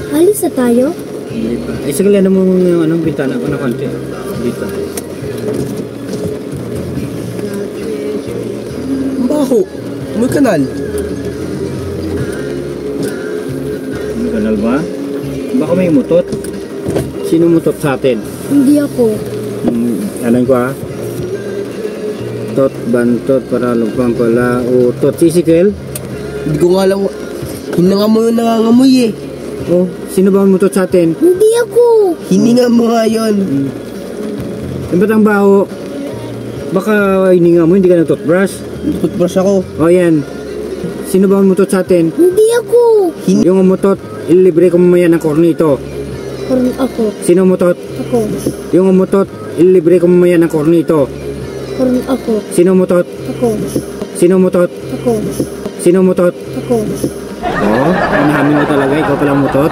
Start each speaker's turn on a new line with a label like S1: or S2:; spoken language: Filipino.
S1: Alis na tayo?
S2: Hindi pa. Ay, sige lang mo anong bintana ko na konti. Dito.
S3: Baho. May kanal.
S2: May kanal ba? Baka may mutot. Sino mutot sa atin?
S1: Hindi ako.
S2: Alam ko ah. Tot, bantot, para lupang pala, utot. Sisikil?
S3: Hindi ko nga alam. Hinangamoy yung nangangamoy eh.
S2: Oh, sino ba ang mutot sa atin?
S1: Hindi ako.
S3: Hininga mo nga yun.
S2: Ba't ang baho? Baka hininga mo, hindi ka nag-toothbrush?
S3: Toothbrush ako.
S2: O yan. Sino ba ang mutot sa atin?
S1: Hindi ako.
S2: Yung umutot, ililibre ko mamaya ng kornito.
S1: Karon ako.
S2: Sino umutot?
S1: Ako.
S2: Yung umutot, ililibre ko mamaya ng kornito.
S1: Karon ako.
S2: Sino umutot?
S1: Ako.
S2: Sino umutot?
S1: Ako.
S2: Sino umutot?
S1: Ako.
S2: Oo, inahamin mo talaga, ikaw pala umutot?